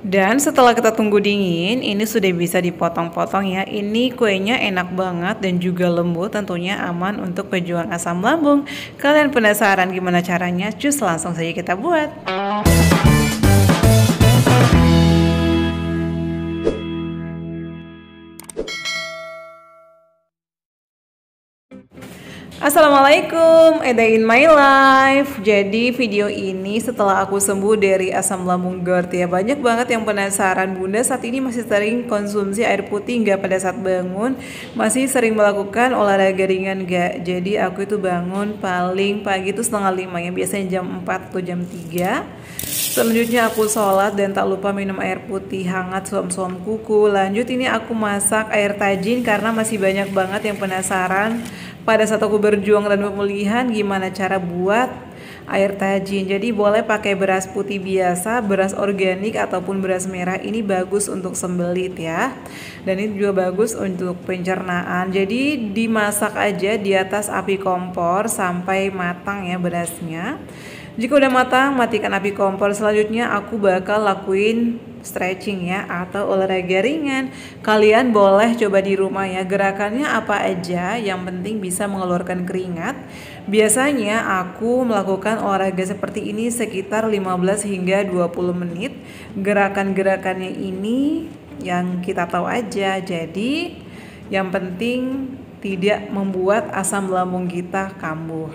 Dan setelah kita tunggu dingin, ini sudah bisa dipotong-potong ya. Ini kuenya enak banget dan juga lembut, tentunya aman untuk pejuang asam lambung. Kalian penasaran gimana caranya? Cus, langsung saja kita buat. Assalamualaikum, a day in my life. Jadi video ini setelah aku sembuh dari asam lambung GERD ya. Banyak banget yang penasaran, Bunda saat ini masih sering konsumsi air putih nggak pada saat bangun? Masih sering melakukan olahraga ringan nggak? Jadi aku itu bangun paling pagi itu 4:30 ya, biasanya jam 4 atau jam 3. Selanjutnya aku sholat dan tak lupa minum air putih hangat, suam-suam kuku. Lanjut ini aku masak air tajin karena masih banyak banget yang penasaran pada saat aku berjuang dan pemulihan gimana cara buat air tajin. Jadi boleh pakai beras putih biasa, beras organik ataupun beras merah. Ini bagus untuk sembelit ya. Dan ini juga bagus untuk pencernaan. Jadi dimasak aja di atas api kompor sampai matang ya berasnya. Jika udah matang, matikan api kompor. Selanjutnya aku bakal lakuin stretching ya atau olahraga ringan. Kalian boleh coba di rumah ya. Gerakannya apa aja, yang penting bisa mengeluarkan keringat. Biasanya aku melakukan olahraga seperti ini sekitar 15 hingga 20 menit. Gerakan-gerakannya ini yang kita tahu aja. Jadi yang penting tidak membuat asam lambung kita kambuh.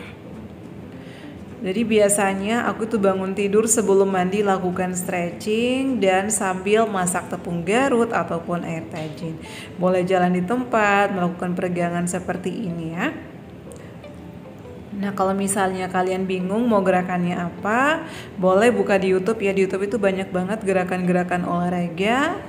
Jadi biasanya aku tuh bangun tidur sebelum mandi lakukan stretching dan sambil masak tepung Garut ataupun air tajin. Boleh jalan di tempat, melakukan peregangan seperti ini ya. Nah kalau misalnya kalian bingung mau gerakannya apa, boleh buka di YouTube ya. Di YouTube itu banyak banget gerakan-gerakan olahraga.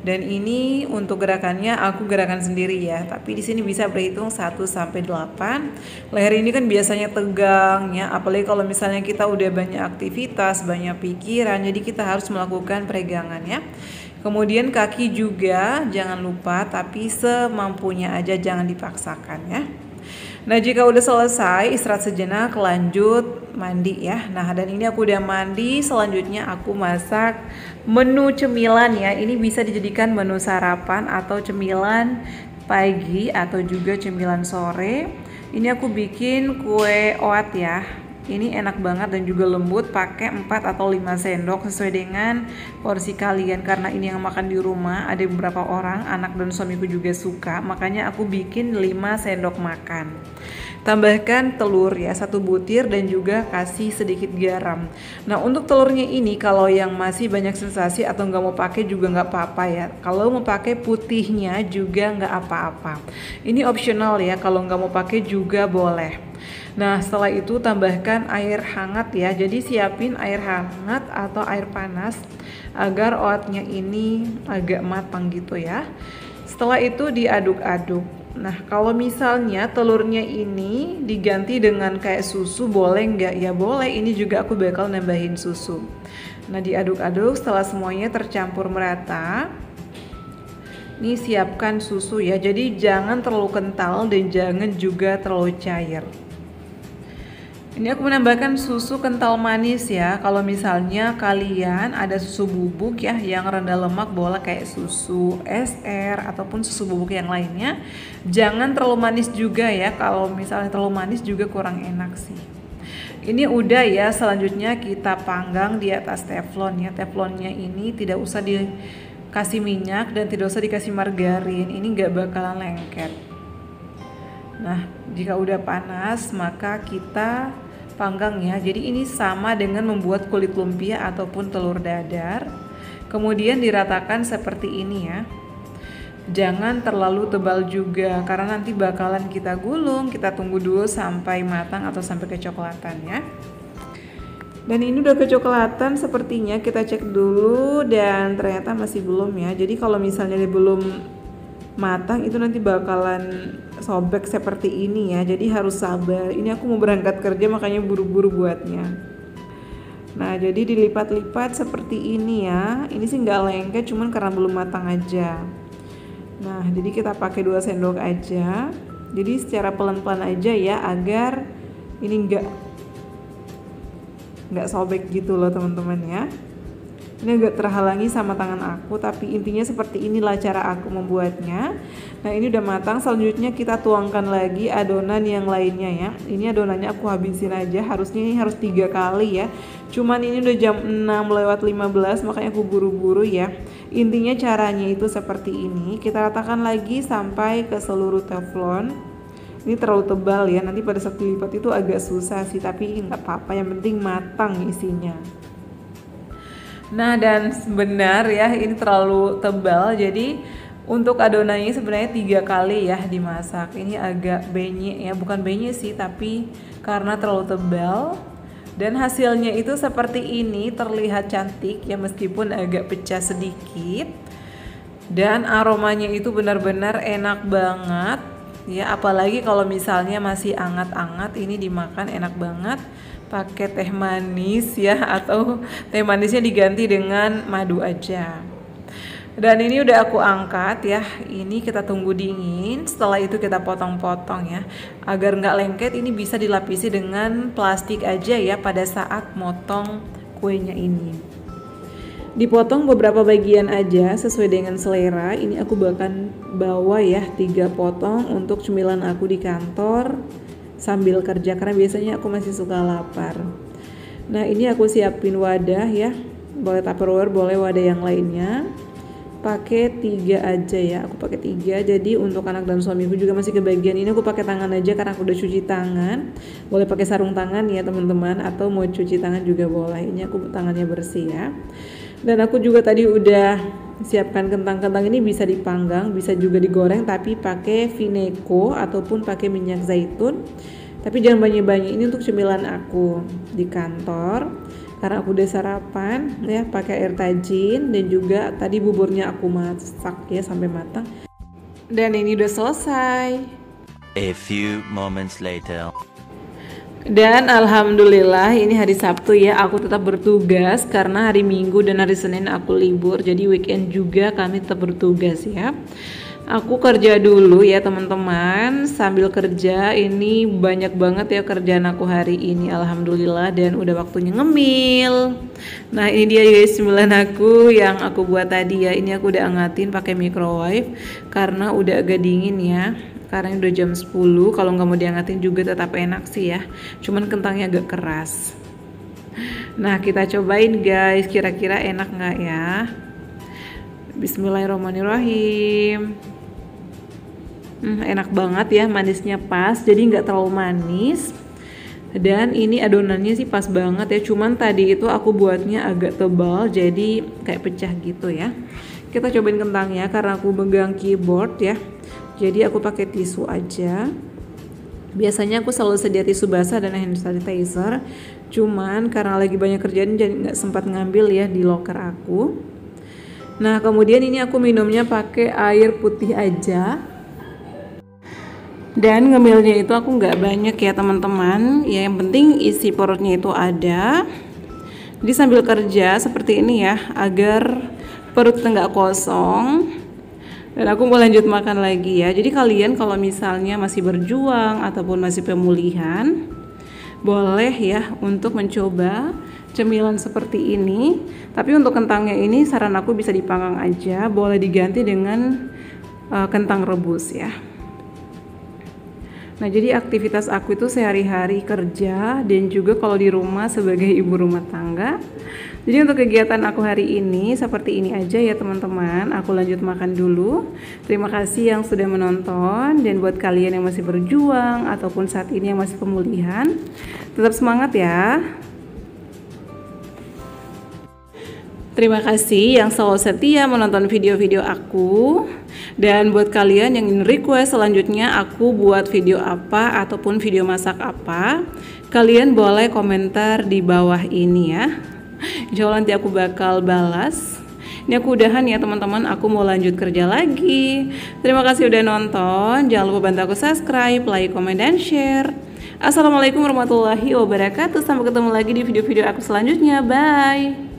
Dan ini untuk gerakannya aku gerakan sendiri ya. Tapi di sini bisa berhitung 1 sampai 8. Leher ini kan biasanya tegang ya, apalagi kalau misalnya kita udah banyak aktivitas, banyak pikiran, jadi kita harus melakukan peregangan ya. Kemudian kaki juga jangan lupa, tapi semampunya aja, jangan dipaksakan ya. Nah jika udah selesai istirahat sejenak, lanjut mandi ya. Nah dan ini aku udah mandi. Selanjutnya aku masak menu cemilan ya. Ini bisa dijadikan menu sarapan atau cemilan pagi atau juga cemilan sore. Ini aku bikin kue oat ya. Ini enak banget dan juga lembut, pakai 4 atau 5 sendok sesuai dengan porsi kalian. Karena ini yang makan di rumah ada beberapa orang, anak dan suamiku juga suka, makanya aku bikin 5 sendok makan. Tambahkan telur ya, 1 butir dan juga kasih sedikit garam. Nah untuk telurnya ini kalau yang masih banyak sensasi atau nggak mau pakai juga nggak apa-apa ya. Kalau mau pakai putihnya juga nggak apa-apa. Ini optional ya, kalau nggak mau pakai juga boleh. Nah setelah itu tambahkan air hangat ya. Jadi siapin air hangat atau air panas agar oatnya ini agak matang gitu ya. Setelah itu diaduk-aduk. Nah kalau misalnya telurnya ini diganti dengan kayak susu boleh nggak? Ya boleh, ini juga aku bakal nambahin susu. Nah diaduk-aduk setelah semuanya tercampur merata. Ini siapkan susu ya, jadi jangan terlalu kental dan jangan juga terlalu cair. Ini aku menambahkan susu kental manis ya. Kalau misalnya kalian ada susu bubuk ya yang rendah lemak, boleh kayak susu SR ataupun susu bubuk yang lainnya. Jangan terlalu manis juga ya. Kalau misalnya terlalu manis juga kurang enak sih. Ini udah ya, selanjutnya kita panggang di atas teflon ya. Teflonnya ini tidak usah dikasih minyak dan tidak usah dikasih margarin. Ini nggak bakalan lengket. Nah, jika udah panas maka kita panggang ya. Jadi ini sama dengan membuat kulit lumpia ataupun telur dadar. Kemudian diratakan seperti ini ya. Jangan terlalu tebal juga karena nanti bakalan kita gulung. Kita tunggu dulu sampai matang atau sampai kecoklatan ya. Dan ini udah kecoklatan sepertinya, kita cek dulu dan ternyata masih belum ya. Jadi kalau misalnya dia belum matang itu nanti bakalan sobek seperti ini ya, jadi harus sabar. Ini aku mau berangkat kerja makanya buru-buru buatnya. Nah jadi dilipat-lipat seperti ini ya. Ini sih nggak lengket, cuman karena belum matang aja. Nah jadi kita pakai 2 sendok aja. Jadi secara pelan-pelan aja ya, agar ini nggak sobek gitu loh teman-teman ya. Ini agak terhalangi sama tangan aku, tapi intinya seperti inilah cara aku membuatnya. Nah ini udah matang, selanjutnya kita tuangkan lagi adonan yang lainnya ya. Ini adonannya aku habisin aja, harusnya ini harus 3 kali ya. Cuman ini udah jam 6:15, makanya aku buru-buru ya. Intinya caranya itu seperti ini, kita ratakan lagi sampai ke seluruh teflon. Ini terlalu tebal ya, nanti pada saat dilipat itu agak susah sih, tapi nggak apa-apa, yang penting matang isinya. Nah dan benar ya, ini terlalu tebal, jadi untuk adonannya sebenarnya 3 kali ya dimasak. Ini agak benyek ya, bukan benyek sih, tapi karena terlalu tebal. Dan hasilnya itu seperti ini, terlihat cantik ya meskipun agak pecah sedikit. Dan aromanya itu benar-benar enak banget ya, apalagi kalau misalnya masih anget-anget, ini dimakan enak banget pakai teh manis ya, atau teh manisnya diganti dengan madu aja. Dan ini udah aku angkat ya, ini kita tunggu dingin, setelah itu kita potong-potong ya, agar nggak lengket. Ini bisa dilapisi dengan plastik aja ya pada saat motong kuenya ini. Dipotong beberapa bagian aja sesuai dengan selera. Ini aku bahkan bawa ya 3 potong untuk cemilan aku di kantor sambil kerja, karena biasanya aku masih suka lapar. Nah ini aku siapin wadah ya, boleh Tupperware, boleh wadah yang lainnya. Pakai 3 aja ya, aku pakai 3. Jadi untuk anak dan suamiku juga masih kebagian. Ini aku pakai tangan aja karena aku udah cuci tangan. Boleh pakai sarung tangan ya teman-teman, atau mau cuci tangan juga boleh. Ini aku tangannya bersih ya. Dan aku juga tadi udah siapkan kentang-kentang, ini bisa dipanggang, bisa juga digoreng, tapi pakai vineko ataupun pakai minyak zaitun. Tapi jangan banyak-banyak, ini untuk cemilan aku di kantor. Karena aku udah sarapan ya, pakai air tajin, dan juga tadi buburnya aku masak ya sampai matang. Dan ini udah selesai. A few moments later. Dan alhamdulillah ini hari Sabtu ya, aku tetap bertugas karena hari Minggu dan hari Senin aku libur. Jadi weekend juga kami tetap bertugas ya. Aku kerja dulu ya teman-teman. Sambil kerja ini banyak banget ya kerjaan aku hari ini, alhamdulillah. Dan udah waktunya ngemil. Nah ini dia guys cemilan aku yang aku buat tadi ya. Ini aku udah angetin pakai microwave karena udah agak dingin ya. Karena udah jam 10, kalau nggak mau diangetin juga tetap enak sih ya. Cuman kentangnya agak keras. Nah kita cobain guys, kira-kira enak nggak ya? Bismillahirrahmanirrahim. Enak banget ya, manisnya pas, jadi nggak terlalu manis. Dan ini adonannya sih pas banget ya. Cuman tadi itu aku buatnya agak tebal, jadi kayak pecah gitu ya. Kita cobain kentangnya karena aku megang keyboard ya. Jadi aku pakai tisu aja. Biasanya aku selalu sedia tisu basah dan hand sanitizer. Cuman karena lagi banyak kerjaan jadi nggak sempat ngambil ya di loker aku. Nah kemudian ini aku minumnya pakai air putih aja. Dan ngemilnya itu aku nggak banyak ya teman-teman. Ya yang penting isi perutnya itu ada. Jadi sambil kerja seperti ini ya, agar perut nggak kosong. Dan aku mau lanjut makan lagi ya. Jadi kalian kalau misalnya masih berjuang ataupun masih pemulihan, boleh ya untuk mencoba cemilan seperti ini. Tapi untuk kentangnya ini saran aku bisa dipanggang aja, boleh diganti dengan kentang rebus ya. Nah jadi aktivitas aku itu sehari-hari kerja dan juga kalau di rumah sebagai ibu rumah tangga. Jadi untuk kegiatan aku hari ini seperti ini aja ya teman-teman. Aku lanjut makan dulu. Terima kasih yang sudah menonton. Dan buat kalian yang masih berjuang ataupun saat ini yang masih pemulihan, tetap semangat ya. Terima kasih yang selalu setia menonton video-video aku. Dan buat kalian yang ingin request selanjutnya aku buat video apa ataupun video masak apa, kalian boleh komentar di bawah ini ya. Insya Allah nanti aku bakal balas. Ini aku udahan ya teman-teman, aku mau lanjut kerja lagi. Terima kasih udah nonton. Jangan lupa bantu aku subscribe, like, comment, dan share. Assalamualaikum warahmatullahi wabarakatuh. Sampai ketemu lagi di video-video aku selanjutnya. Bye.